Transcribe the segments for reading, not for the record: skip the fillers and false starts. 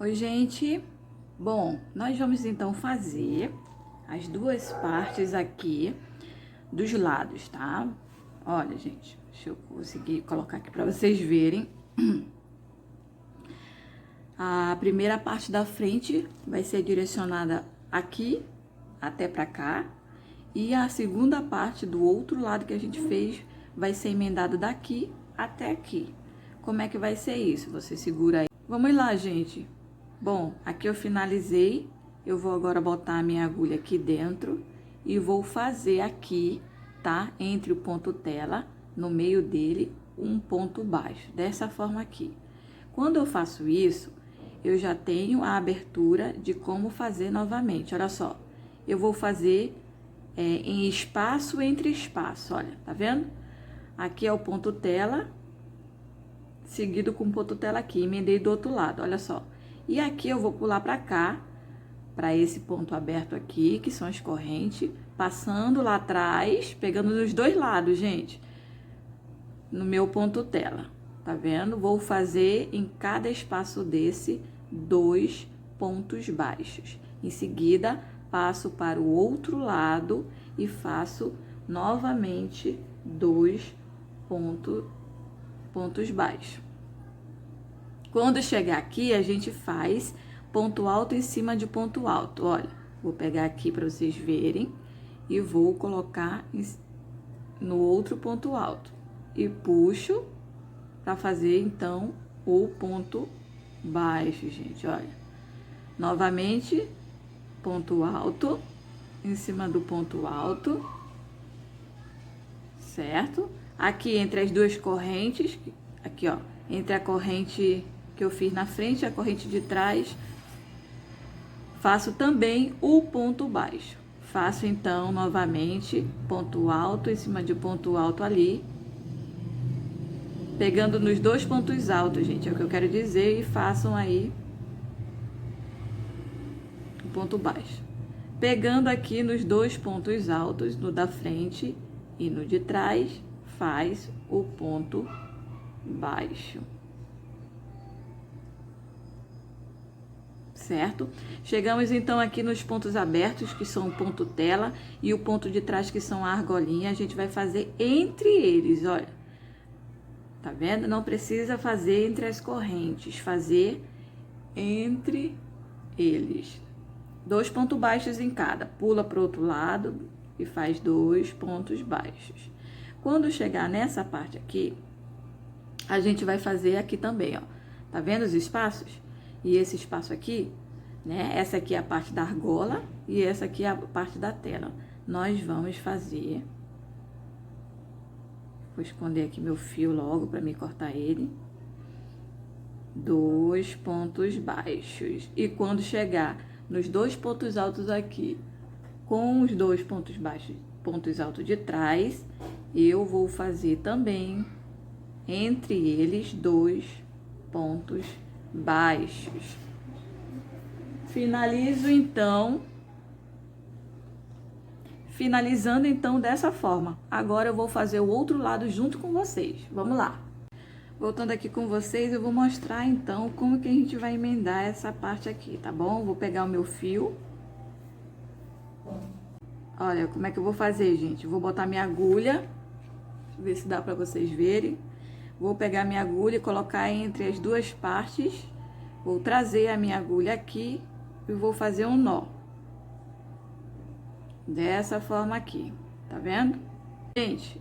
Oi, gente. Bom, nós vamos então fazer as duas partes aqui dos lados, tá? Olha, gente, deixa eu conseguir colocar aqui para vocês verem. A primeira parte da frente vai ser direcionada aqui até pra cá, e a segunda parte do outro lado que a gente fez vai ser emendada daqui até aqui. Como é que vai ser isso? Você segura aí. Vamos lá, gente. Bom, aqui eu finalizei. Eu vou agora botar a minha agulha aqui dentro e vou fazer aqui, tá? Entre o ponto tela, no meio dele, um ponto baixo, dessa forma aqui. Quando eu faço isso, eu já tenho a abertura de como fazer novamente. Olha só, eu vou fazer em espaço entre espaço, olha, tá vendo? Aqui é o ponto tela, seguido com o ponto tela aqui, emendei do outro lado, olha só. E aqui eu vou pular pra cá, pra esse ponto aberto aqui, que são as correntes, passando lá atrás, pegando nos dois lados, gente, no meu ponto tela, tá vendo? Vou fazer em cada espaço desse 2 pontos baixos. Em seguida, passo para o outro lado e faço novamente 2 pontos baixos. Quando chegar aqui, a gente faz ponto alto em cima de ponto alto. Olha, vou pegar aqui para vocês verem e vou colocar no outro ponto alto. E puxo para fazer, então, o ponto baixo, gente, olha. Novamente, ponto alto em cima do ponto alto, certo? Aqui entre as duas correntes, aqui, ó, entre a corrente que eu fiz na frente e a corrente de trás, faço também o ponto baixo. Faço, então, novamente, ponto alto em cima de ponto alto ali, pegando nos dois pontos altos, gente, é o que eu quero dizer, e façam aí o ponto baixo. Pegando aqui nos dois pontos altos, no da frente e no de trás, faz o ponto baixo. Certo? Chegamos então aqui nos pontos abertos, que são o ponto tela, e o ponto de trás, que são a argolinha. A gente vai fazer entre eles, olha. Tá vendo? Não precisa fazer entre as correntes, fazer entre eles. 2 pontos baixos em cada. Pula para o outro lado e faz 2 pontos baixos. Quando chegar nessa parte aqui, a gente vai fazer aqui também, ó. Tá vendo os espaços? E esse espaço aqui, né? Essa aqui é a parte da argola e essa aqui é a parte da tela. Nós vamos fazer... Vou esconder aqui meu fio logo para me cortar ele. 2 pontos baixos. E quando chegar nos 2 pontos altos aqui, com os 2 pontos baixos, pontos altos de trás, eu vou fazer também entre eles 2 pontos baixos. Finalizando então dessa forma. Agora eu vou fazer o outro lado junto com vocês. Vamos lá. Voltando aqui com vocês, eu vou mostrar então como que a gente vai emendar essa parte aqui, tá bom? Vou pegar o meu fio. Olha, como é que eu vou fazer, gente? Vou botar minha agulha. Deixa eu ver se dá pra vocês verem. Vou pegar minha agulha e colocar entre as duas partes. Vou trazer a minha agulha aqui e vou fazer um nó. Dessa forma aqui, tá vendo? Gente,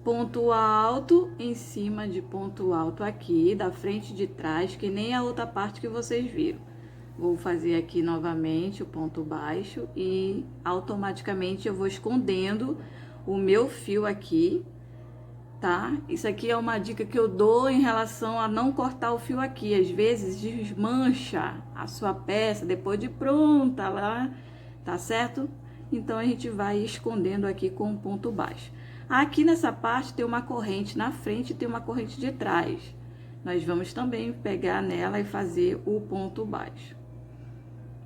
ponto alto em cima de ponto alto aqui, da frente e de trás, que nem a outra parte que vocês viram. Vou fazer aqui novamente o ponto baixo e automaticamente eu vou escondendo o meu fio aqui, tá? Isso aqui é uma dica que eu dou em relação a não cortar o fio aqui. Às vezes desmancha a sua peça depois de pronta lá, tá certo? Então a gente vai escondendo aqui com um ponto baixo. Aqui nessa parte tem uma corrente na frente e tem uma corrente de trás. Nós vamos também pegar nela e fazer o ponto baixo.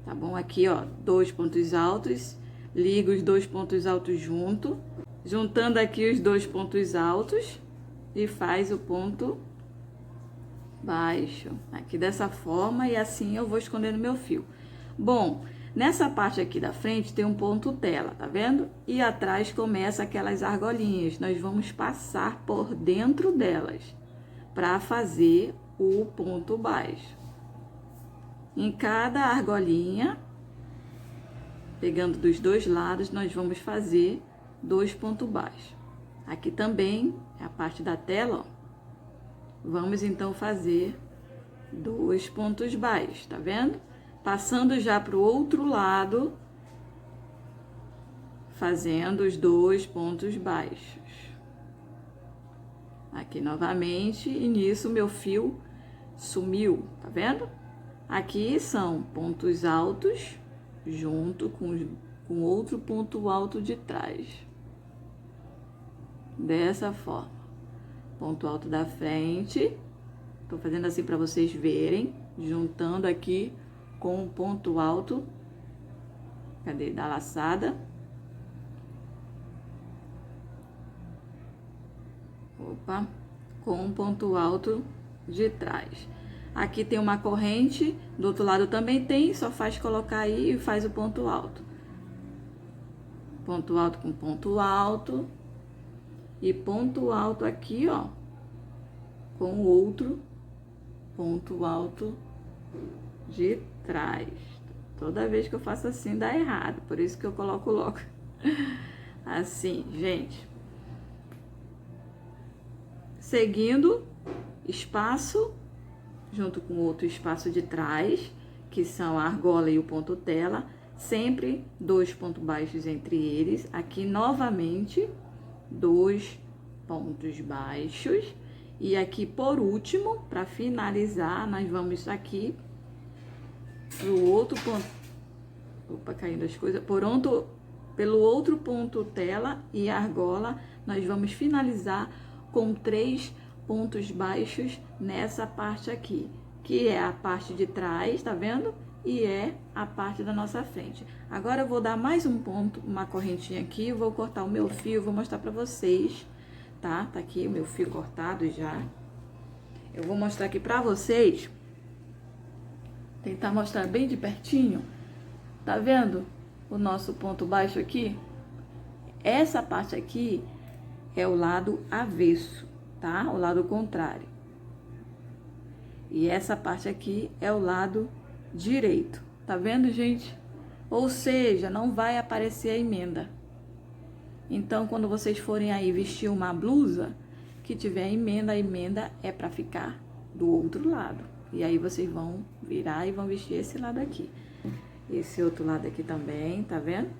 Tá bom? Aqui, ó, 2 pontos altos, ligo os 2 pontos altos junto, juntando aqui os 2 pontos altos e faz o ponto baixo, aqui dessa forma, e assim eu vou escondendo meu fio. Bom, nessa parte aqui da frente tem um ponto tela, tá vendo? E atrás começa aquelas argolinhas, nós vamos passar por dentro delas, para fazer o ponto baixo. Em cada argolinha, pegando dos dois lados, nós vamos fazer 2 pontos baixos. Aqui também é a parte da tela, ó. Vamos então fazer 2 pontos baixos, tá vendo? Passando já para o outro lado, fazendo os 2 pontos baixos. Aqui novamente, e nisso meu fio sumiu, tá vendo? Aqui são pontos altos, junto com outro ponto alto de trás. Dessa forma. Ponto alto da frente, tô fazendo assim para vocês verem, juntando aqui com o ponto alto, cadê? Da laçada. Opa, com um ponto alto de trás. Aqui tem uma corrente, do outro lado também tem, só faz colocar aí e faz o ponto alto. Ponto alto com ponto alto. E ponto alto aqui, ó, com o outro ponto alto de trás. Toda vez que eu faço assim dá errado, por isso que eu coloco logo assim, gente. Seguindo, espaço, junto com outro espaço de trás, que são a argola e o ponto tela, sempre 2 pontos baixos entre eles. Aqui, novamente, 2 pontos baixos. E aqui, por último, para finalizar, nós vamos aqui pro outro ponto. Opa, caindo as coisas. Pelo outro ponto tela e argola, nós vamos finalizar com 3 pontos baixos nessa parte aqui, que é a parte de trás, tá vendo? E é a parte da nossa frente. Agora eu vou dar mais um ponto, uma correntinha aqui, vou cortar o meu fio, vou mostrar pra vocês, tá? Tá aqui o meu fio cortado já. Eu vou mostrar aqui pra vocês, tentar mostrar bem de pertinho. Tá vendo o nosso ponto baixo aqui? Essa parte aqui é o lado avesso, tá? O lado contrário. E essa parte aqui é o lado direito. Tá vendo, gente? Ou seja, não vai aparecer a emenda. Então, quando vocês forem aí vestir uma blusa que tiver emenda, a emenda é para ficar do outro lado. E aí vocês vão virar e vão vestir esse lado aqui. Esse outro lado aqui também, tá vendo?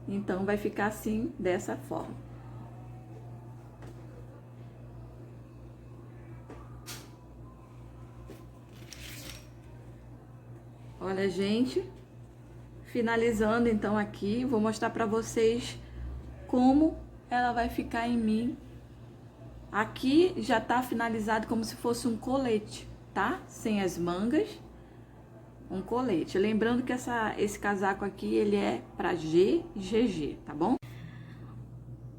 Então, vai ficar assim, dessa forma. Olha, gente, finalizando então aqui, vou mostrar pra vocês como ela vai ficar em mim. Aqui já tá finalizado como se fosse um colete, tá? Sem as mangas, um colete. Lembrando que esse casaco aqui, ele é pra GG, tá bom?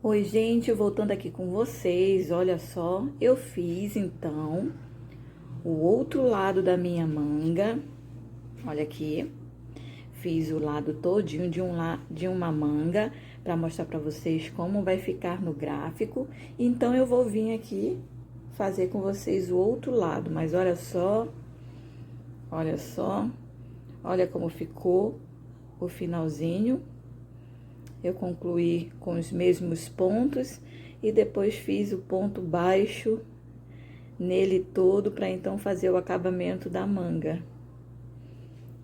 Oi, gente, voltando aqui com vocês, olha só, eu fiz então o outro lado da minha manga. Olha aqui, fiz o lado todinho de uma manga para mostrar para vocês como vai ficar no gráfico. Então, eu vou vir aqui fazer com vocês o outro lado, mas olha só, olha como ficou o finalzinho. Eu concluí com os mesmos pontos e depois fiz o ponto baixo nele todo para então fazer o acabamento da manga.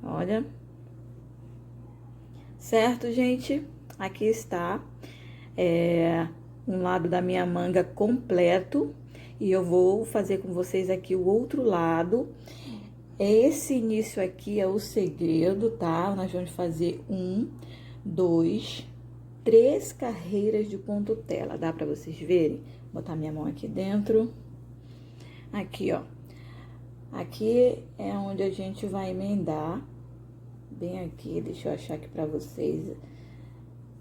Olha, certo, gente? Aqui está um lado da minha manga completo e eu vou fazer com vocês aqui o outro lado. Esse início aqui é o segredo, tá? Nós vamos fazer 1, 2, 3 carreiras de ponto tela, dá pra vocês verem? Vou botar minha mão aqui dentro. Aqui, ó. Aqui é onde a gente vai emendar. Bem aqui, deixa eu achar aqui pra vocês.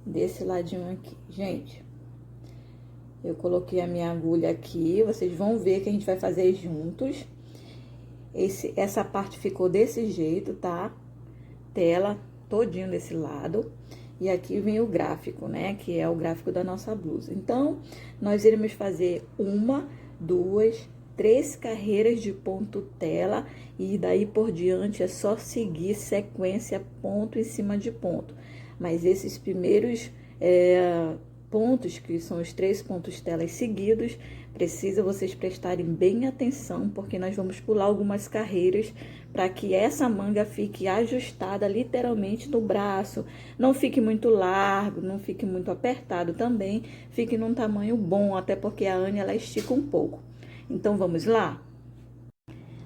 Desse ladinho aqui. Gente, Eu coloquei a minha agulha aqui, vocês vão ver que a gente vai fazer juntos. Essa parte ficou desse jeito, tá? Tela todinho desse lado. E aqui vem o gráfico, né? Que é o gráfico da nossa blusa. Então, nós iremos fazer 1, 2, 3 carreiras de ponto tela. E daí por diante é só seguir sequência ponto em cima de ponto. Mas esses primeiros pontos, que são os 3 pontos telas seguidos, precisa vocês prestarem bem atenção, porque nós vamos pular algumas carreiras para que essa manga fique ajustada literalmente no braço, não fique muito largo, não fique muito apertado também, fique num tamanho bom, até porque a Anne ela estica um pouco. Então vamos lá?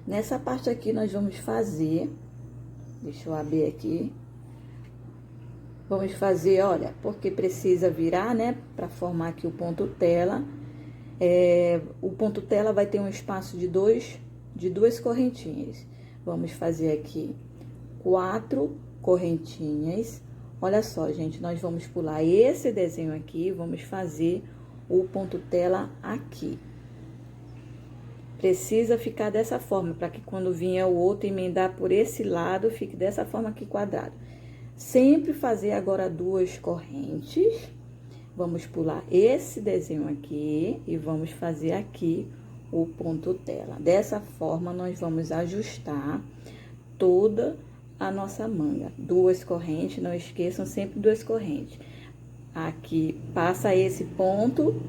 Nessa parte aqui nós vamos fazer, deixa eu abrir aqui. Vamos fazer, olha, porque precisa virar, né, para formar aqui o ponto tela. O ponto tela vai ter um espaço de duas correntinhas. Vamos fazer aqui 4 correntinhas. Olha só, gente, nós vamos pular esse desenho aqui, vamos fazer o ponto tela aqui. Precisa ficar dessa forma, para que quando vier o outro emendar por esse lado, fique dessa forma aqui quadrado. Sempre fazer agora 2 correntes. Vamos pular esse desenho aqui e vamos fazer aqui o ponto tela. Dessa forma, nós vamos ajustar toda a nossa manga. 2 correntes, não esqueçam, sempre 2 correntes. Aqui, passa esse ponto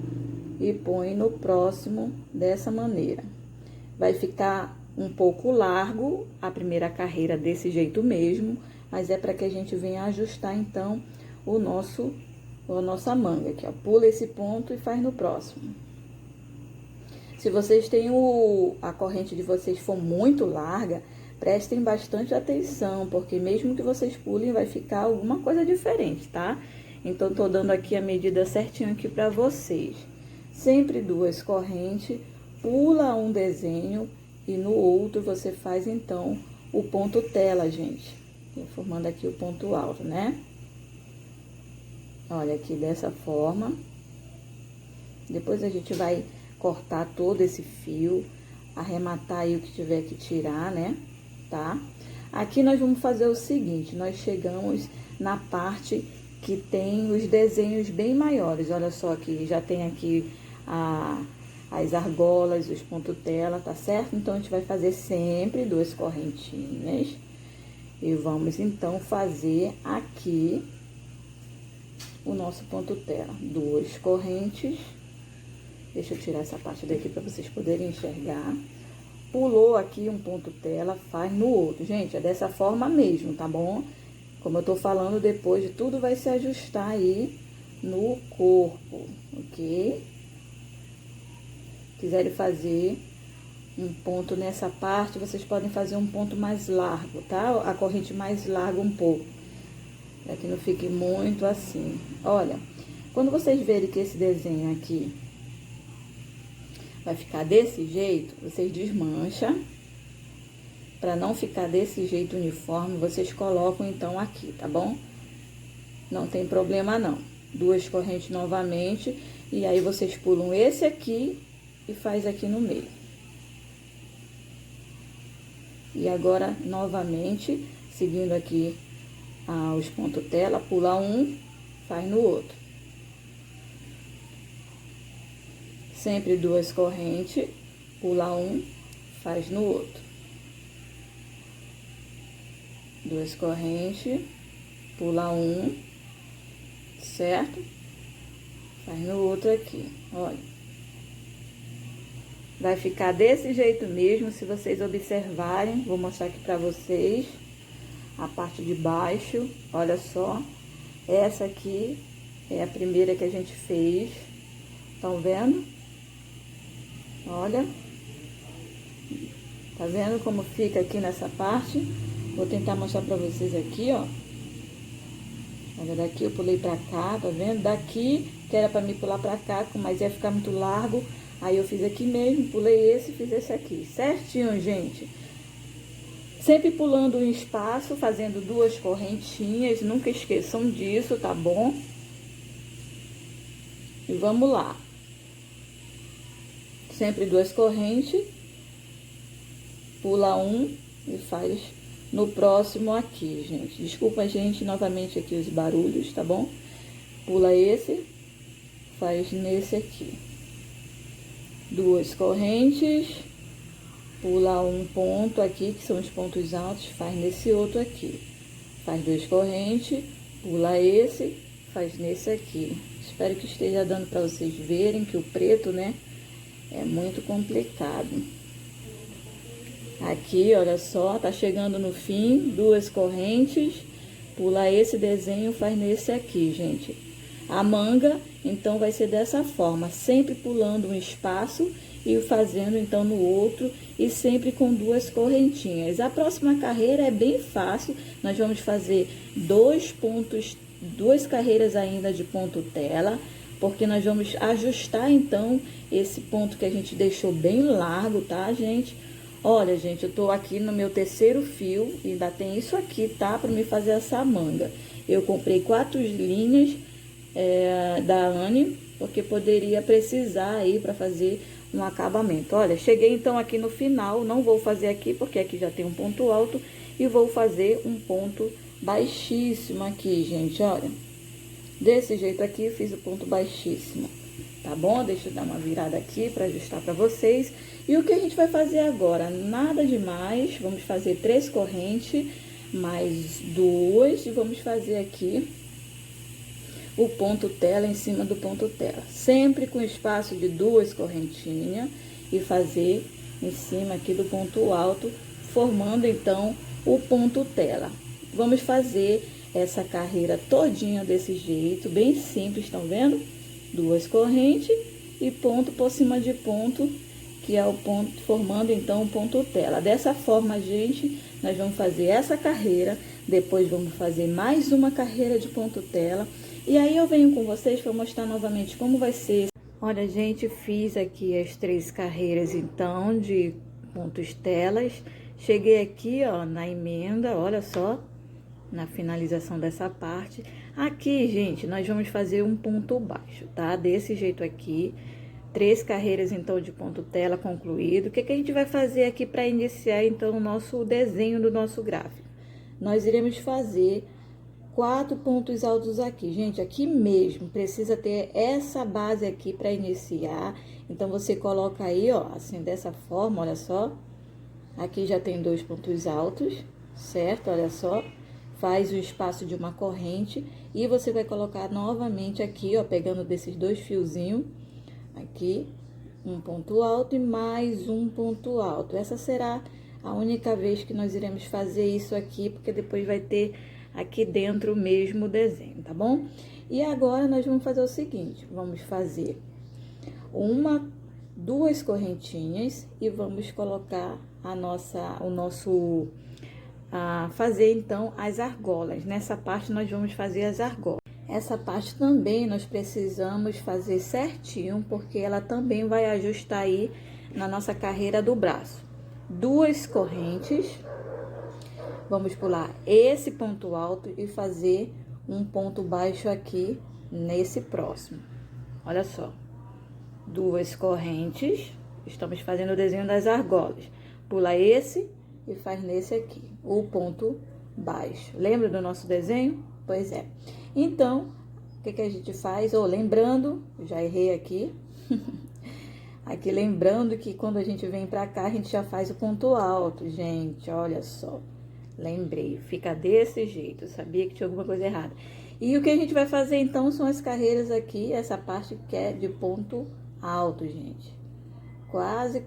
e põe no próximo dessa maneira. Vai ficar um pouco largo a primeira carreira desse jeito mesmo, mas é para que a gente venha ajustar, então, a nossa manga aqui, ó. Pula esse ponto e faz no próximo. Se vocês têm a corrente de vocês for muito larga, prestem bastante atenção, porque mesmo que vocês pulem, vai ficar alguma coisa diferente, tá? Então, tô dando aqui a medida certinho aqui para vocês. Sempre 2 correntes, pula um desenho e no outro você faz, então, o ponto tela, gente. Formando aqui o ponto alto, né? Olha aqui dessa forma. Depois a gente vai cortar todo esse fio, arrematar aí o que tiver que tirar, né? Tá? Aqui nós vamos fazer o seguinte, nós chegamos na parte que tem os desenhos bem maiores. Olha só aqui, já tem aqui as argolas, os pontos tela, tá certo? Então, a gente vai fazer sempre 2 correntinhas. E vamos, então, fazer aqui o nosso ponto tela. 2 correntes. Deixa eu tirar essa parte daqui para vocês poderem enxergar. Pulou aqui um ponto tela, faz no outro. Gente, é dessa forma mesmo, tá bom? Como eu tô falando, depois de tudo vai se ajustar aí no corpo, ok? Quiserem fazer um ponto nessa parte, vocês podem fazer um ponto mais largo, tá? A corrente mais larga um pouco, para que não fique muito assim. Olha, quando vocês verem que esse desenho aqui vai ficar desse jeito, vocês desmancham. Para não ficar desse jeito uniforme, vocês colocam então aqui, tá bom? Não tem problema não. 2 correntes novamente, e aí vocês pulam esse aqui e faz aqui no meio. E agora, novamente, seguindo aqui os pontos tela, pula um, faz no outro. Sempre 2 correntes, pula um, faz no outro. 2 correntes, pula um, certo? Faz no outro aqui, olha. Vai ficar desse jeito mesmo, se vocês observarem. Vou mostrar aqui pra vocês a parte de baixo. Olha só, essa aqui é a primeira que a gente fez. Estão vendo? Olha. Tá vendo como fica aqui nessa parte? Vou tentar mostrar pra vocês aqui, ó. Olha, daqui eu pulei pra cá, tá vendo? Daqui, que era pra me pular pra cá, mas ia ficar muito largo. Aí, eu fiz aqui mesmo, pulei esse e fiz esse aqui. Certinho, gente. Sempre pulando um espaço, fazendo 2 correntinhas. Nunca esqueçam disso, tá bom? E vamos lá. sempre duas correntes, pula um e faz no próximo aqui, gente. Desculpa, gente, novamente aqui os barulhos, tá bom? Pula esse, faz nesse aqui. Duas correntes, pula um ponto aqui, que são os pontos altos, faz nesse outro aqui. Faz duas correntes, pula esse, faz nesse aqui. Espero que esteja dando para vocês verem que o preto, né, é muito complicado. Aqui, olha só, tá chegando no fim, duas correntes, pula esse desenho, faz nesse aqui, gente. A manga, então, vai ser dessa forma, sempre pulando um espaço e fazendo, então, no outro, e sempre com duas correntinhas. A próxima carreira é bem fácil, nós vamos fazer duas carreiras ainda de ponto tela, porque nós vamos ajustar, então, esse ponto que a gente deixou bem largo, tá, gente? Olha, gente, eu tô aqui no meu terceiro fio, e ainda tem isso aqui, tá? Pra me fazer essa manga. Eu comprei 4 linhas da Anne, porque poderia precisar aí pra fazer um acabamento. Olha, cheguei então aqui no final, não vou fazer aqui, porque aqui já tem um ponto alto, e vou fazer um ponto baixíssimo aqui, gente, olha. Desse jeito aqui, fiz o ponto baixíssimo. Tá bom? Deixa eu dar uma virada aqui para ajustar para vocês. E o que a gente vai fazer agora? Nada demais. Vamos fazer 3 correntes, mais 2. E vamos fazer aqui o ponto tela em cima do ponto tela. Sempre com espaço de 2 correntinhas. E fazer em cima aqui do ponto alto, formando então o ponto tela. Vamos fazer essa carreira todinha desse jeito, bem simples, estão vendo? 2 correntes e ponto por cima de ponto, que é o ponto, formando então o ponto tela. Dessa forma, gente, nós vamos fazer essa carreira, depois vamos fazer mais uma carreira de ponto tela, e aí eu venho com vocês para mostrar novamente como vai ser. Olha, gente, fiz aqui as 3 carreiras então de pontos telas, cheguei aqui, ó, na emenda, olha só, na finalização dessa parte. Aqui, gente, nós vamos fazer um ponto baixo, tá? Desse jeito aqui, 3 carreiras, então, de ponto tela concluído. O que que a gente vai fazer aqui para iniciar, então, o nosso desenho do nosso gráfico? Nós iremos fazer 4 pontos altos aqui. Gente, aqui mesmo, precisa ter essa base aqui para iniciar. Então, você coloca aí, ó, assim, dessa forma, olha só. Aqui já tem 2 pontos altos, certo? Olha só. Faz o espaço de uma corrente e você vai colocar novamente aqui, ó, pegando desses 2 fiozinhos, aqui, um ponto alto e mais um ponto alto. Essa será a única vez que nós iremos fazer isso aqui, porque depois vai ter aqui dentro o mesmo desenho, tá bom? E agora nós vamos fazer o seguinte, vamos fazer 2 correntinhas e vamos colocar fazer então as argolas. Nessa parte nós vamos fazer as argolas. Essa parte também nós precisamos fazer certinho, porque ela também vai ajustar aí na nossa carreira do braço. 2 correntes, vamos pular esse ponto alto e fazer um ponto baixo aqui nesse próximo. Olha só, 2 correntes, estamos fazendo o desenho das argolas. Pula esse e faz nesse aqui, o ponto baixo. Lembra do nosso desenho? Pois é. Então, o que que a gente faz? Lembrando, já errei aqui. Aqui lembrando que quando a gente vem pra cá, a gente já faz o ponto alto, gente, olha só. Lembrei, fica desse jeito, eu sabia que tinha alguma coisa errada. E o que a gente vai fazer então são as carreiras aqui, essa parte que é de ponto alto, gente. Quase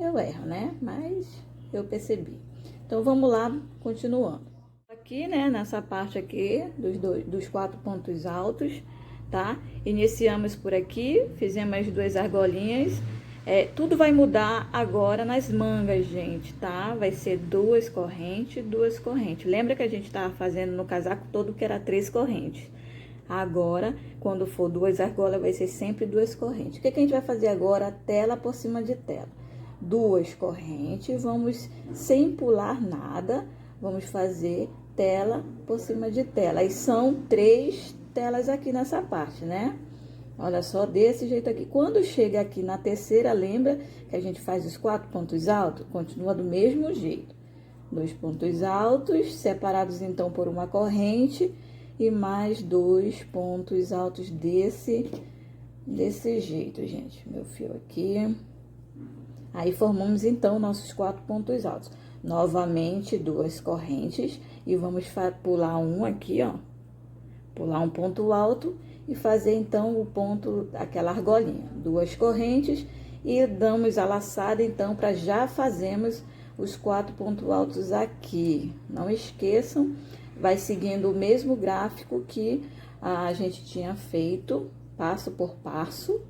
eu erro, né? Mas eu percebi. Então, vamos lá, continuando. Aqui, né, nessa parte aqui, dos 4 pontos altos, tá? Iniciamos por aqui, fizemos as 2 argolinhas. Tudo vai mudar agora nas mangas, gente, tá? Vai ser 2 correntes, 2 correntes. Lembra que a gente tava fazendo no casaco todo que era 3 correntes. Agora, quando for 2 argolas, vai ser sempre 2 correntes. O que que a gente vai fazer agora? Tela por cima de tela. 2 correntes, vamos, sem pular nada, vamos fazer tela por cima de tela. E são 3 telas aqui nessa parte, né? Olha só, desse jeito aqui. Quando chega aqui na terceira, lembra que a gente faz os 4 pontos altos? Continua do mesmo jeito. 2 pontos altos, separados então por uma corrente, e mais 2 pontos altos desse jeito, gente. Meu fio aqui. Aí, formamos então nossos 4 pontos altos. Novamente, 2 correntes, e vamos pular um aqui, ó. Pular um ponto alto e fazer então o ponto, aquela argolinha. 2 correntes e damos a laçada então para já fazermos os 4 pontos altos aqui. Não esqueçam, vai seguindo o mesmo gráfico que a gente tinha feito, passo por passo.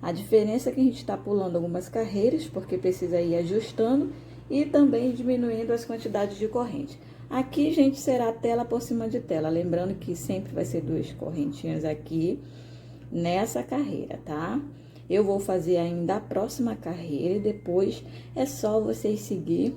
A diferença é que a gente está pulando algumas carreiras, porque precisa ir ajustando e também diminuindo as quantidades de corrente. Aqui, gente, será tela por cima de tela. Lembrando que sempre vai ser 2 correntinhas aqui nessa carreira, tá? Eu vou fazer ainda a próxima carreira e depois é só vocês seguir.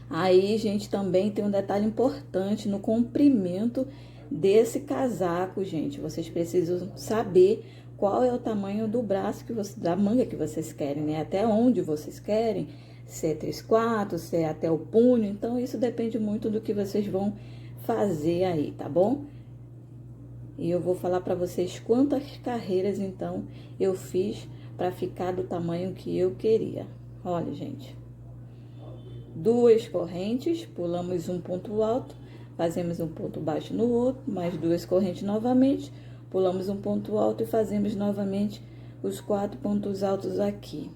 Aí, gente, também tem um detalhe importante no comprimento desse casaco, gente. Vocês precisam saber qual é o tamanho do braço da manga que vocês querem, né? Até onde vocês querem. Se é 3/4, se é até o punho. Então, isso depende muito do que vocês vão fazer aí, tá bom? E eu vou falar pra vocês quantas carreiras, então, eu fiz pra ficar do tamanho que eu queria. Olha, gente. 2 correntes, pulamos um ponto alto, fazemos um ponto baixo no outro, mais 2 correntes novamente, pulamos um ponto alto e fazemos novamente os 4 pontos altos aqui.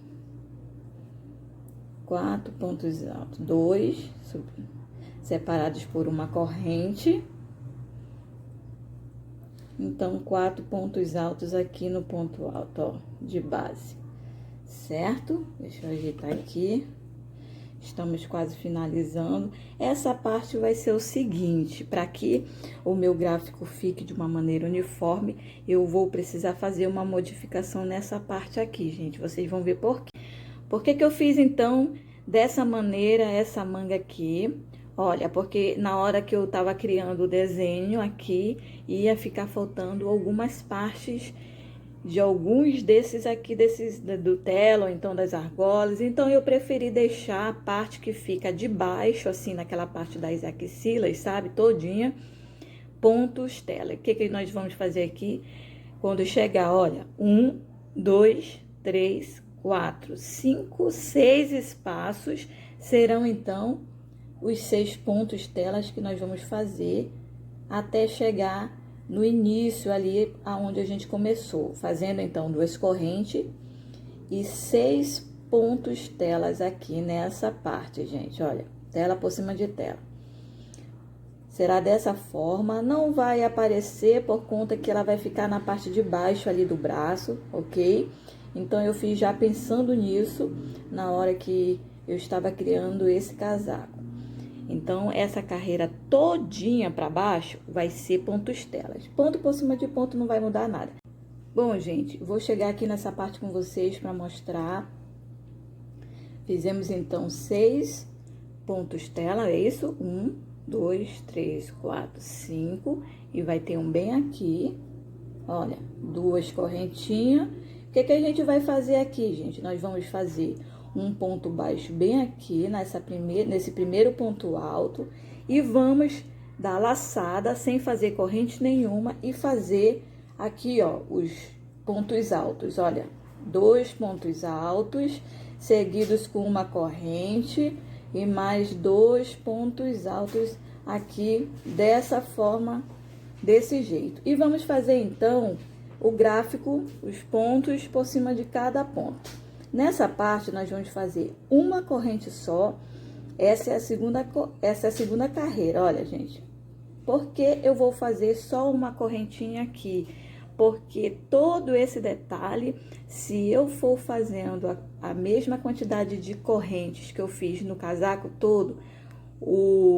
4 pontos altos, 2 separados por uma corrente. Então, 4 pontos altos aqui no ponto alto, ó, de base, certo? Deixa eu ajeitar aqui. Estamos quase finalizando. Essa parte vai ser o seguinte, para que o meu gráfico fique de uma maneira uniforme, eu vou precisar fazer uma modificação nessa parte aqui, gente. Vocês vão ver por quê. Por que que eu fiz, então, dessa maneira, essa manga aqui? Olha, porque na hora que eu tava criando o desenho aqui, ia ficar faltando algumas partes de alguns desses aqui, do tela, ou então das argolas. Então, eu preferi deixar a parte que fica de baixo, assim, naquela parte das axilas, sabe? Todinha, pontos tela. O que que nós vamos fazer aqui? Quando chegar, olha, 1, 2, 3, 4, 5, 6 espaços, serão, então, os 6 pontos telas que nós vamos fazer até chegar no início ali aonde a gente começou, fazendo então 2 correntes e 6 pontos telas aqui nessa parte, gente, olha, tela por cima de tela. Será dessa forma, não vai aparecer por conta que ela vai ficar na parte de baixo ali do braço, ok? Então, eu fiz já pensando nisso na hora que eu estava criando esse casaco. Então, essa carreira todinha para baixo vai ser pontos telas. Ponto por cima de ponto não vai mudar nada. Bom, gente, vou chegar aqui nessa parte com vocês para mostrar. Fizemos, então, 6 pontos tela, é isso? 1, 2, 3, 4, 5. E vai ter um bem aqui. Olha, 2 correntinhas. O que que a gente vai fazer aqui, gente? Nós vamos fazer um ponto baixo bem aqui, nesse primeiro ponto alto, e vamos dar laçada sem fazer corrente nenhuma e fazer aqui, ó, os pontos altos. Olha, 2 pontos altos, seguidos com uma corrente e mais 2 pontos altos aqui, dessa forma, desse jeito. E vamos fazer, então, o gráfico, os pontos por cima de cada ponto. Nessa parte, nós vamos fazer uma corrente só. Essa é a segunda carreira, olha, gente. Por que eu vou fazer só uma correntinha aqui? Porque todo esse detalhe, se eu for fazendo a mesma quantidade de correntes que eu fiz no casaco todo,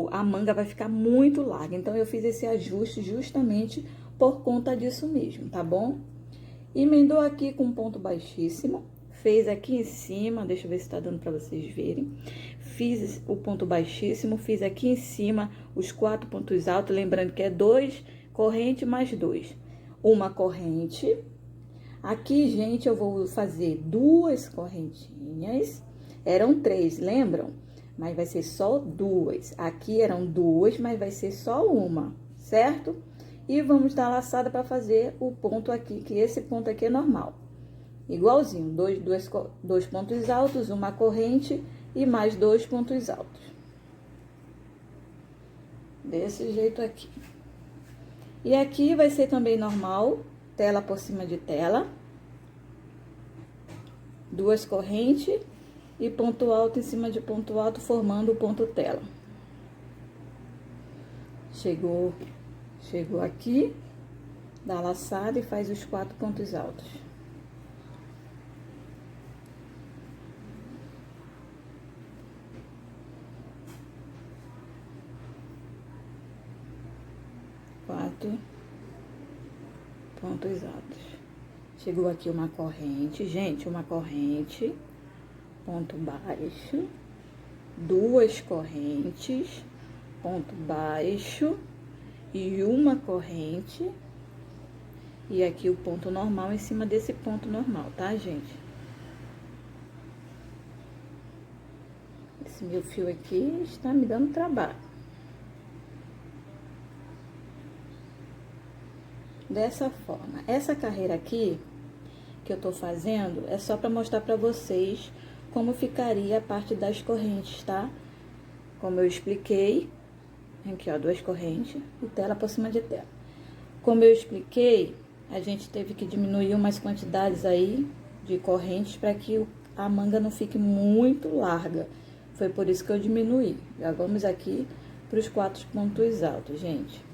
a manga vai ficar muito larga. Então, eu fiz esse ajuste justamente por conta disso mesmo, tá bom? Emendou aqui com um ponto baixíssimo. Fez aqui em cima, deixa eu ver se tá dando para vocês verem. Fiz o ponto baixíssimo, fiz aqui em cima os 4 pontos altos, lembrando que é 2 corrente mais 2. uma corrente. Aqui, gente, eu vou fazer 2 correntinhas. Eram 3, lembram? Mas vai ser só 2. Aqui eram 2, mas vai ser só uma, certo? E vamos dar laçada para fazer o ponto aqui, que esse ponto aqui é normal. Igualzinho, dois pontos altos, uma corrente e mais 2 pontos altos. Desse jeito aqui. E aqui vai ser também normal, tela por cima de tela. 2 correntes e ponto alto em cima de ponto alto, formando o ponto tela. Chegou aqui, dá laçada e faz os 4 pontos altos. Pontos altos. Chegou aqui uma corrente, gente, uma corrente, ponto baixo, 2 correntes, ponto baixo e uma corrente. E aqui o ponto normal em cima desse ponto normal, tá, gente? Esse meu fio aqui está me dando trabalho. Dessa forma. Essa carreira aqui que eu tô fazendo é só para mostrar para vocês como ficaria a parte das correntes, tá? Como eu expliquei, aqui ó, 2 correntes e tela por cima de tela. Como eu expliquei, a gente teve que diminuir umas quantidades aí de correntes para que a manga não fique muito larga. Foi por isso que eu diminuí. Já vamos aqui para os 4 pontos altos, gente.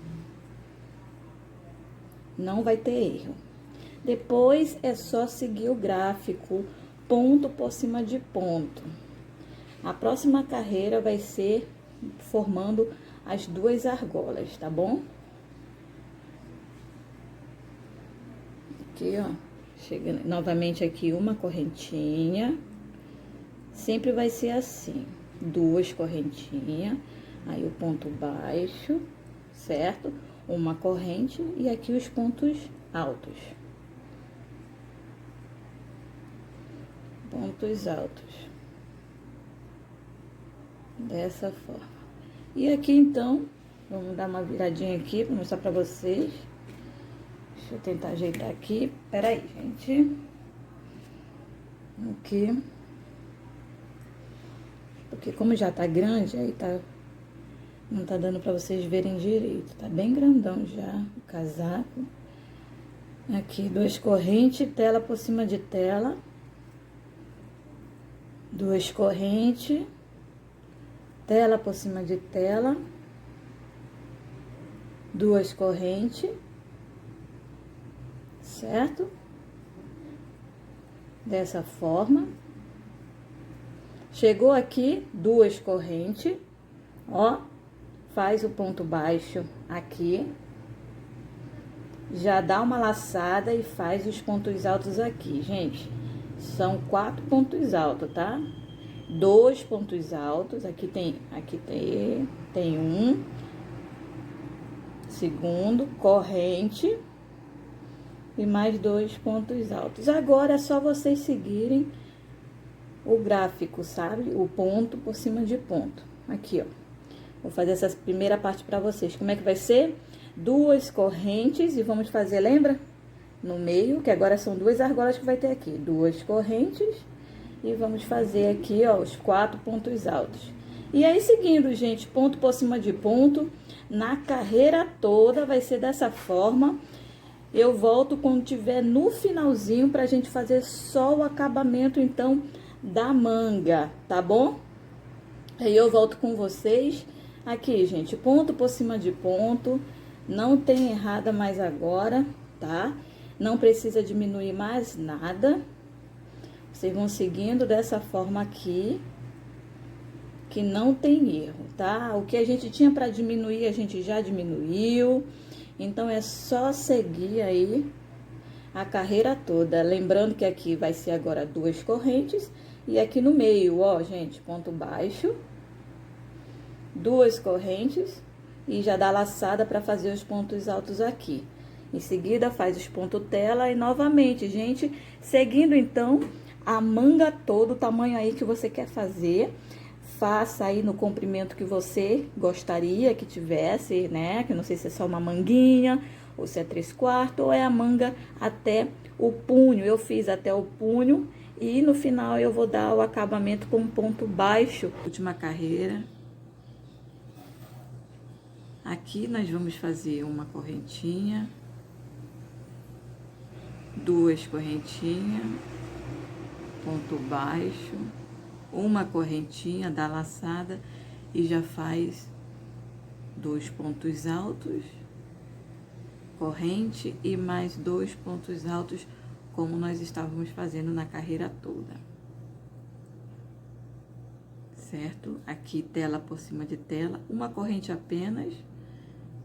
Não vai ter erro. Depois é só seguir o gráfico, ponto por cima de ponto. A próxima carreira vai ser formando as 2 argolas, tá bom? Aqui, ó, chegando novamente aqui uma correntinha. Sempre vai ser assim, 2 correntinhas, aí o ponto baixo, certo? Uma corrente e aqui os pontos altos. Pontos altos. Dessa forma. E aqui, então, vamos dar uma viradinha aqui para mostrar para vocês. Deixa eu tentar ajeitar aqui. Peraí, gente. Aqui. Porque como já tá grande, aí tá... Não tá dando pra vocês verem direito. Tá bem grandão já o casaco. Aqui, 2 correntes, tela por cima de tela. 2 correntes. Tela por cima de tela. 2 correntes. Certo? Dessa forma. Chegou aqui, 2 correntes. Ó. Faz o ponto baixo aqui, já dá uma laçada e faz os pontos altos aqui, gente. São 4 pontos altos, tá? 2 pontos altos, aqui tem um, segundo, corrente e mais 2 pontos altos. Agora é só vocês seguirem o gráfico, sabe? O ponto por cima de ponto. Aqui, ó. Vou fazer essa primeira parte pra vocês. Como é que vai ser? 2 correntes e vamos fazer, lembra? No meio, que agora são 2 argolas que vai ter aqui. 2 correntes e vamos fazer aqui, ó, os 4 pontos altos. E aí, seguindo, gente, ponto por cima de ponto, na carreira toda vai ser dessa forma. Eu volto quando tiver no finalzinho pra gente fazer só o acabamento, então, da manga, tá bom? Aí eu volto com vocês. Aqui, gente, ponto por cima de ponto, não tem errada mais agora, tá? Não precisa diminuir mais nada. Vocês vão seguindo dessa forma aqui, que não tem erro, tá? O que a gente tinha para diminuir, a gente já diminuiu. Então, é só seguir aí a carreira toda. Lembrando que aqui vai ser agora 2 correntes e aqui no meio, ó, gente, ponto baixo. 2 correntes e já dá laçada para fazer os pontos altos aqui. Em seguida, faz os pontos tela e novamente, gente, seguindo então a manga toda, o tamanho aí que você quer fazer. Faça aí no comprimento que você gostaria que tivesse, né? Que não sei se é só uma manguinha, ou se é 3/4, ou é a manga até o punho. Eu fiz até o punho e no final eu vou dar o acabamento com ponto baixo. Última carreira. Aqui nós vamos fazer uma correntinha, duas correntinhas, ponto baixo, uma correntinha da laçada e já faz 2 pontos altos, corrente e mais 2 pontos altos, como nós estávamos fazendo na carreira toda. Certo? Aqui tela por cima de tela, uma corrente apenas.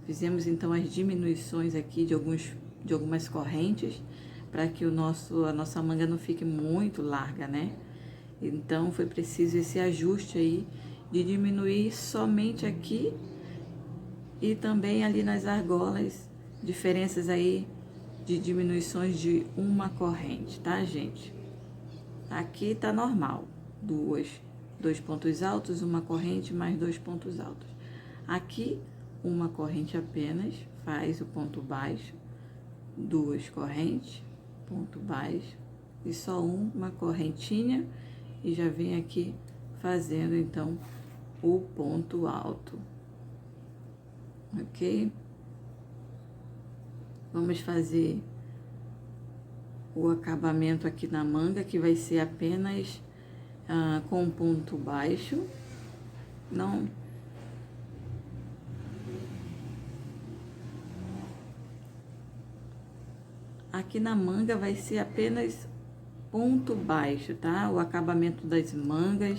Fizemos então as diminuições aqui de algumas correntes, para que a nossa manga não fique muito larga, né? Então, foi preciso esse ajuste aí, de diminuir somente aqui e também ali nas argolas, diferenças aí de diminuições de uma corrente, tá, gente? Aqui tá normal, dois pontos altos, uma corrente mais 2 pontos altos. Aqui, uma corrente apenas, faz o ponto baixo, 2 correntes, ponto baixo, e só uma correntinha, e já vem aqui fazendo, então, o ponto alto. Ok? Vamos fazer o acabamento aqui na manga, que vai ser apenas com ponto baixo. Não... Aqui na manga vai ser apenas ponto baixo, tá? O acabamento das mangas.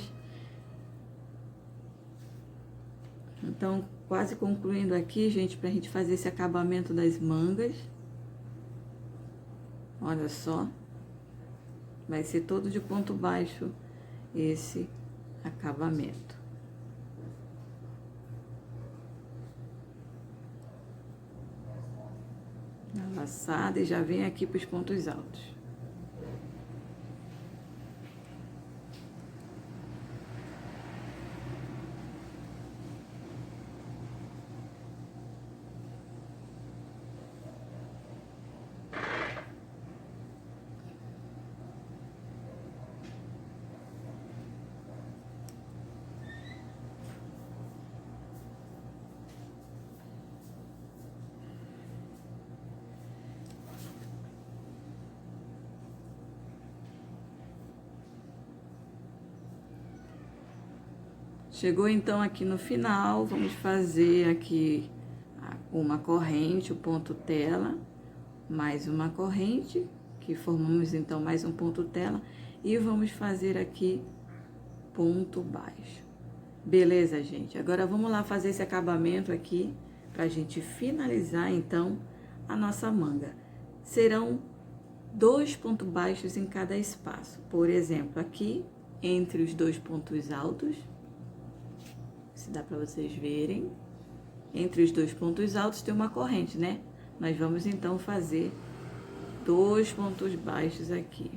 Então, quase concluindo aqui, gente, pra gente fazer esse acabamento das mangas. Olha só. Vai ser todo de ponto baixo esse acabamento. Na laçada e já vem aqui para os pontos altos. Chegou então aqui no final, vamos fazer aqui uma corrente, o ponto tela, mais uma corrente, que formamos então mais um ponto tela, e vamos fazer aqui ponto baixo. Beleza, gente? Agora vamos lá fazer esse acabamento aqui, pra gente finalizar então a nossa manga. Serão 2 pontos baixos em cada espaço. Por exemplo, aqui, entre os 2 pontos altos, se dá para vocês verem, entre os 2 pontos altos tem uma corrente, né? Nós vamos então fazer 2 pontos baixos aqui.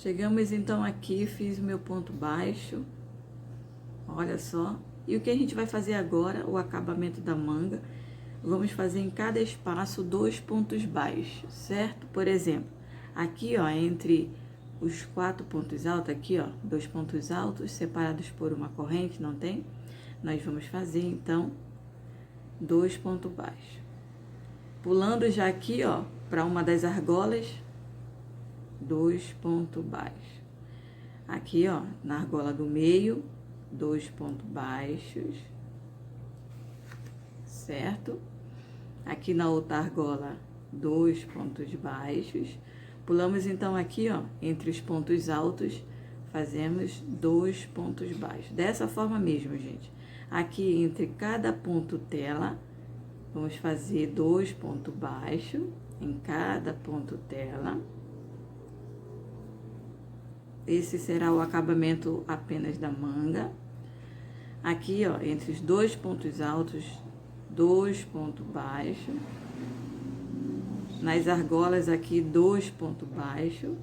Chegamos então aqui, fiz o meu ponto baixo, olha só. E o que a gente vai fazer agora, o acabamento da manga, vamos fazer em cada espaço 2 pontos baixos, certo? Por exemplo, aqui, ó, entre os 4 pontos altos, aqui, ó, 2 pontos altos separados por uma corrente, não tem? Nós vamos fazer, então, 2 pontos baixos. Pulando já aqui, ó, para uma das argolas, 2 pontos baixos. Aqui, ó, na argola do meio, 2 pontos baixos, certo? Aqui na outra argola, 2 pontos baixos. Pulamos então aqui, ó, entre os pontos altos, fazemos 2 pontos baixos. Dessa forma mesmo, gente. Aqui entre cada ponto tela, vamos fazer 2 pontos baixos em cada ponto tela. Esse será o acabamento apenas da manga. Aqui, ó, entre os 2 pontos altos, 2 pontos baixos. Nas argolas aqui, 2 pontos baixos.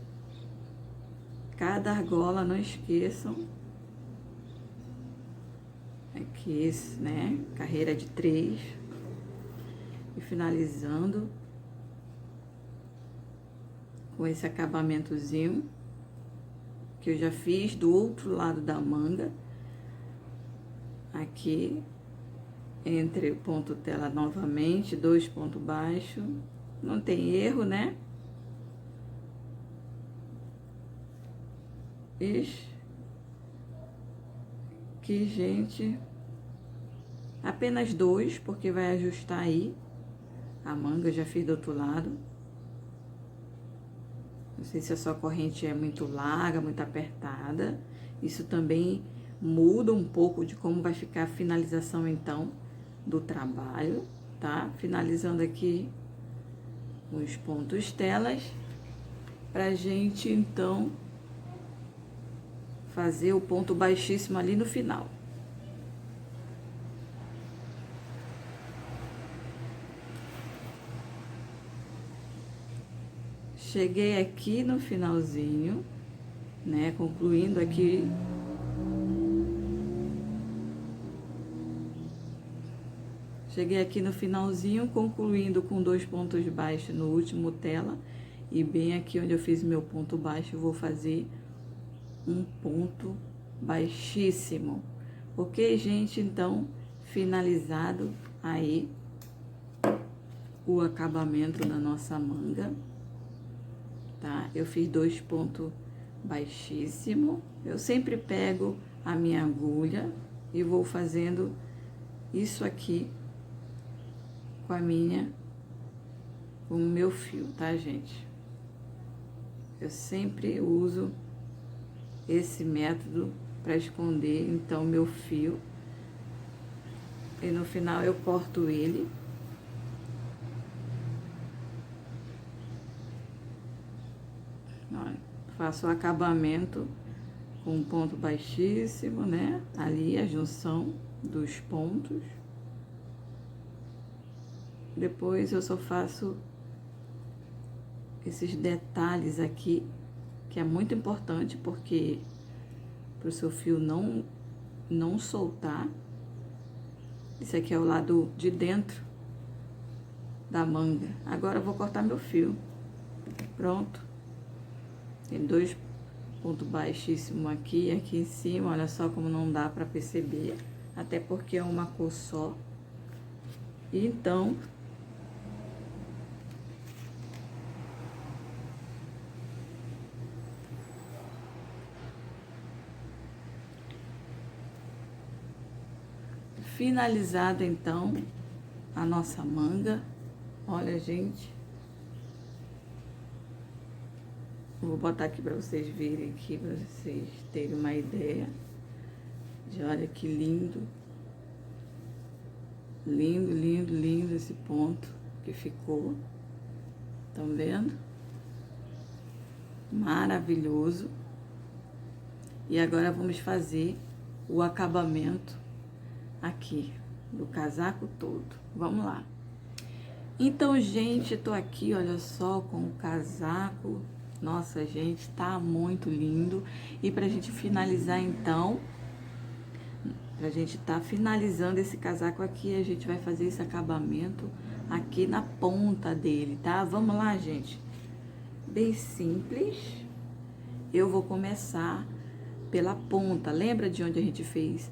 Cada argola, não esqueçam. Aqui, né? Carreira de 3. E finalizando com esse acabamentozinho que eu já fiz do outro lado da manga. Aqui, entre o ponto tela novamente, 2 pontos baixos. Não tem erro, né? Ixi. Aqui, gente. Apenas 2, porque vai ajustar aí. A manga eu já fiz do outro lado. Não sei se a sua corrente é muito larga, muito apertada. Isso também muda um pouco de como vai ficar a finalização, então, do trabalho, tá? Finalizando aqui os pontos telas, pra gente, então, fazer o ponto baixíssimo ali no final. Cheguei aqui no finalzinho, né, concluindo aqui. Cheguei aqui no finalzinho, concluindo com 2 pontos baixos no último tela. E bem aqui onde eu fiz meu ponto baixo, eu vou fazer um ponto baixíssimo. Ok, gente? Então, finalizado aí o acabamento da nossa manga. Tá? Eu fiz 2 pontos baixíssimo. Eu sempre pego a minha agulha e vou fazendo isso aqui com o meu fio, tá, gente? Eu sempre uso esse método para esconder, então, meu fio. E no final eu corto ele. Faço o acabamento com um ponto baixíssimo, né? Ali a junção dos pontos. Depois eu só faço esses detalhes aqui, que é muito importante, porque para o seu fio não soltar. Esse aqui é o lado de dentro da manga. Agora eu vou cortar meu fio. Pronto. Tem 2 pontos baixíssimos aqui e aqui em cima. Olha só como não dá para perceber, até porque é uma cor só. Então, finalizada então a nossa manga. Olha, gente, vou botar aqui para vocês verem aqui, para vocês terem uma ideia de, olha que lindo, lindo, lindo, lindo esse ponto que ficou. Estão vendo? Maravilhoso. E agora vamos fazer o acabamento aqui do casaco todo. Vamos lá. Então, gente, tô aqui, olha só, com o casaco. Nossa, gente, tá muito lindo. E pra gente finalizar, então, pra gente tá finalizando esse casaco aqui, a gente vai fazer esse acabamento aqui na ponta dele, tá? Vamos lá, gente. Bem simples. Eu vou começar pela ponta. Lembra de onde a gente fez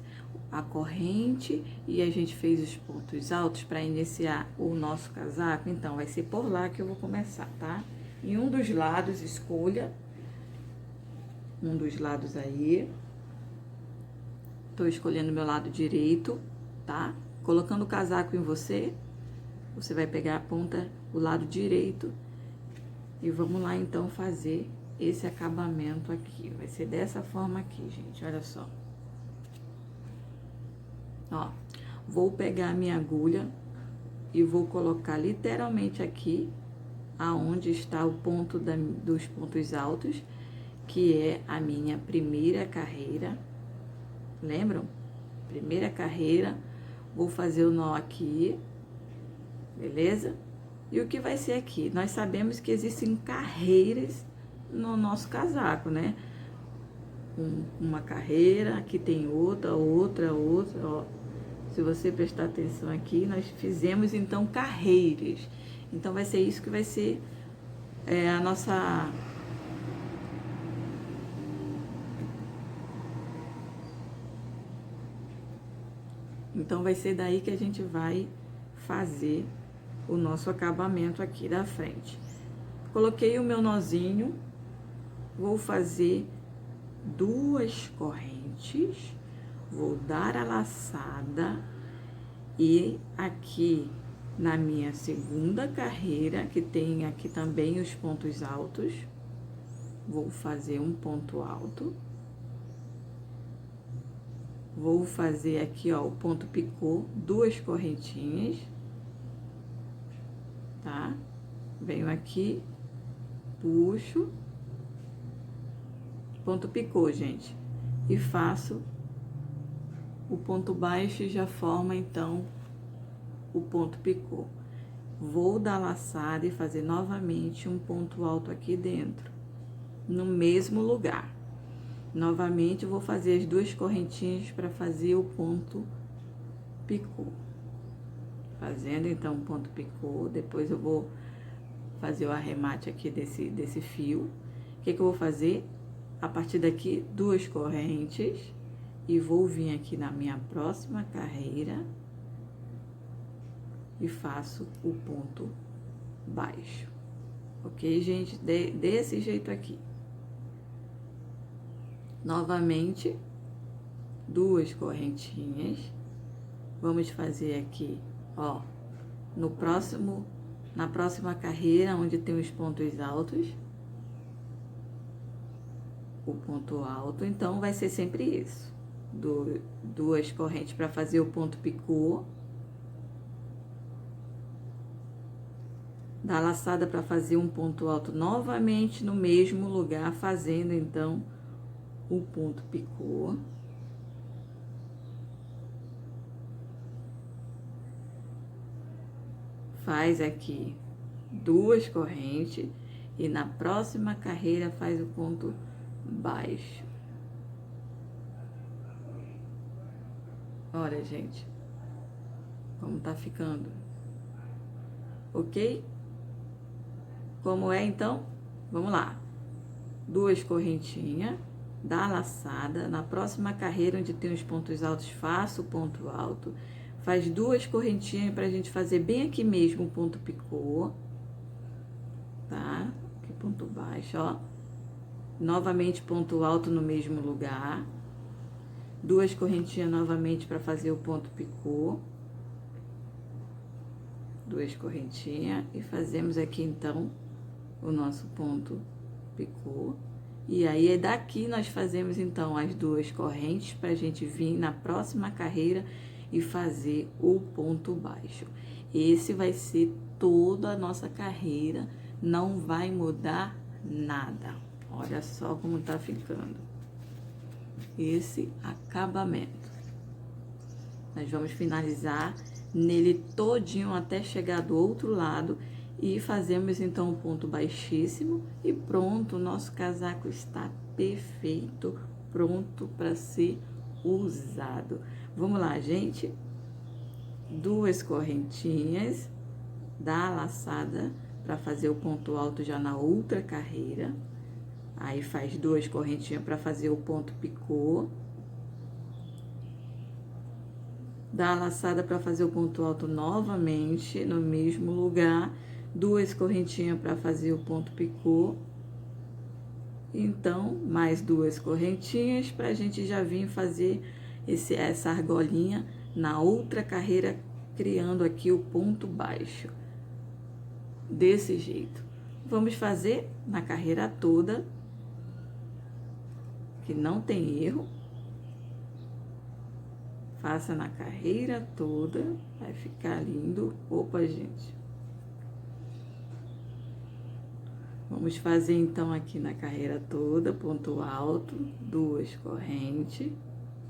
a corrente e a gente fez os pontos altos para iniciar o nosso casaco? Então, vai ser por lá que eu vou começar, tá? Em um dos lados, escolha um dos lados aí. Tô escolhendo meu lado direito, tá? Colocando o casaco em você, você vai pegar a ponta, o lado direito. E vamos lá, então, fazer esse acabamento aqui. Vai ser dessa forma aqui, gente, olha só. Ó, vou pegar a minha agulha e vou colocar literalmente aqui, aonde está o ponto dos pontos altos, que é a minha primeira carreira. Lembram? Primeira carreira, vou fazer o nó aqui, beleza? E o que vai ser aqui? Nós sabemos que existem carreiras no nosso casaco, né? Uma carreira, aqui tem outra, ó. Se você prestar atenção aqui, nós fizemos então carreiras. Então vai ser isso que vai ser a nossa... Então vai ser daí que a gente vai fazer o nosso acabamento aqui da frente. Coloquei o meu nozinho, vou fazer 2 correntes, vou dar a laçada e aqui na minha segunda carreira, que tem aqui também os pontos altos, vou fazer um ponto alto. Vou fazer aqui, ó, o ponto picô, 2 correntinhas, tá? Venho aqui, puxo, ponto picô, gente, e faço o ponto baixo e já forma, então, o ponto picô. Vou dar laçada e fazer novamente um ponto alto aqui dentro, no mesmo lugar. Novamente, vou fazer as 2 correntinhas para fazer o ponto picô. Fazendo, então, o ponto picô, depois eu vou fazer o arremate aqui desse fio. O que eu vou fazer? A partir daqui, 2 correntes e vou vir aqui na minha próxima carreira e faço o ponto baixo. Ok, gente? Desse jeito aqui. Novamente, 2 correntinhas. Vamos fazer aqui, ó, na próxima carreira, onde tem os pontos altos, o ponto alto, então vai ser sempre isso. 2 correntes para fazer o ponto picô. Dá laçada para fazer um ponto alto novamente no mesmo lugar, fazendo então o ponto picô. Faz aqui 2 correntes e na próxima carreira faz o ponto baixo. Olha, gente, como tá ficando. Ok? Como é, então? Vamos lá. 2 correntinhas, dá a laçada. Na próxima carreira, onde tem os pontos altos, faço o ponto alto. Faz 2 correntinhas pra gente fazer bem aqui mesmo o ponto picô. Tá? Aqui, ponto baixo, ó. Novamente, ponto alto no mesmo lugar. 2 correntinhas novamente para fazer o ponto picô. 2 correntinhas e fazemos aqui então o nosso ponto picô. E aí daqui nós fazemos então as 2 correntes para a gente vir na próxima carreira e fazer o ponto baixo. Esse vai ser toda a nossa carreira, não vai mudar nada. Olha só como tá ficando esse acabamento. Nós vamos finalizar nele todinho até chegar do outro lado e fazemos então um ponto baixíssimo e pronto, o nosso casaco está perfeito, pronto para ser usado. Vamos lá, gente. 2 correntinhas, dá a laçada para fazer o ponto alto já na outra carreira. Aí faz 2 correntinhas para fazer o ponto picô. Dá a laçada para fazer o ponto alto novamente no mesmo lugar. 2 correntinhas para fazer o ponto picô. Então, mais 2 correntinhas para a gente já vir fazer essa argolinha na outra carreira, criando aqui o ponto baixo. Desse jeito. Vamos fazer na carreira toda, que não tem erro. Faça na carreira toda, vai ficar lindo. Opa, gente. Vamos fazer então aqui na carreira toda, ponto alto, 2 correntes,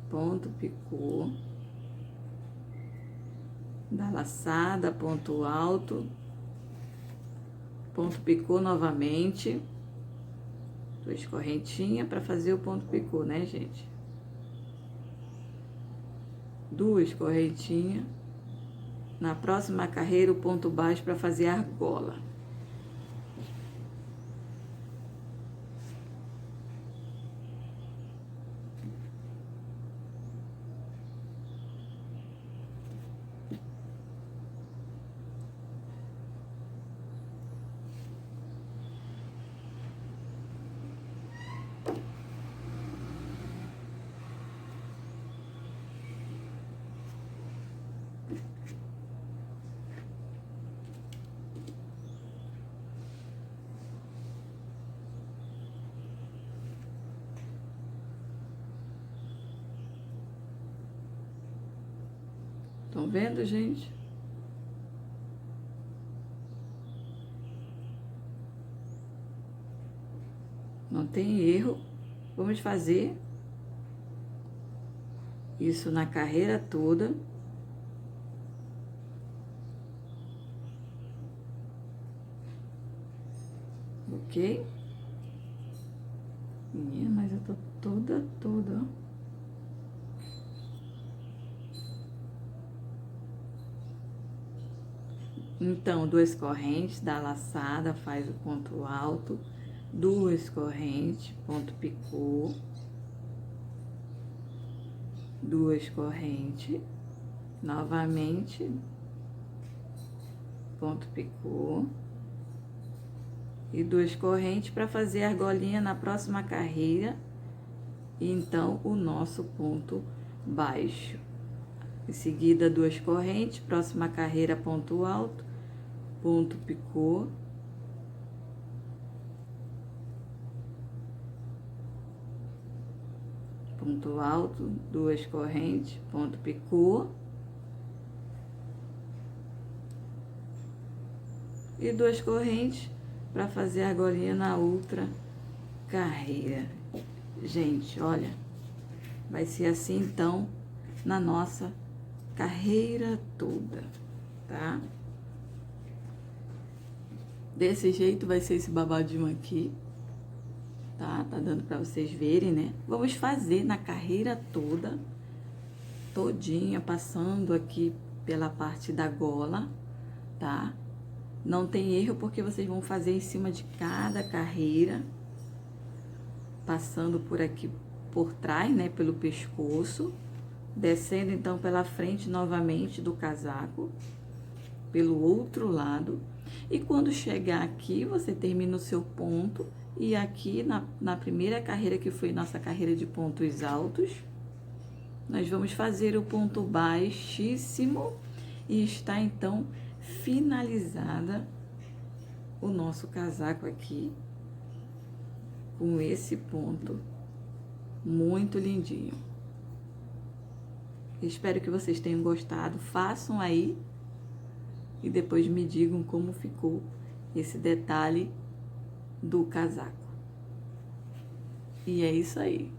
ponto picô, da laçada, ponto alto, ponto picô novamente, 2 correntinhas para fazer o ponto picô, né, gente? 2 correntinhas. Na próxima carreira, o ponto baixo para fazer a argola. Estão vendo, gente? Não tem erro. Vamos fazer isso na carreira toda. Ok? Menina, mas eu tô toda, ó. Então, 2 correntes da laçada, faz o ponto alto, 2 correntes, ponto picô, 2 correntes, novamente, ponto picô, e 2 correntes para fazer a argolinha na próxima carreira, e então o nosso ponto baixo. Em seguida, 2 correntes, próxima carreira, ponto alto, ponto picô, ponto alto, 2 correntes, ponto picô, e 2 correntes para fazer a argolinha na outra carreira. Gente, olha, vai ser assim então na nossa carreira toda, tá? Desse jeito vai ser esse babadinho aqui, tá? Tá dando pra vocês verem, né? Vamos fazer na carreira toda, todinha, passando aqui pela parte da gola, tá? Não tem erro porque vocês vão fazer em cima de cada carreira, passando por aqui, por trás, né? Pelo pescoço, descendo então pela frente novamente do casaco, pelo outro lado. E quando chegar aqui, você termina o seu ponto. E aqui na primeira carreira, que foi nossa carreira de pontos altos, nós vamos fazer o ponto baixíssimo. E está então finalizada o nosso casaco aqui, com esse ponto muito lindinho. Espero que vocês tenham gostado. Façam aí e depois me digam como ficou esse detalhe do casaco. E é isso aí.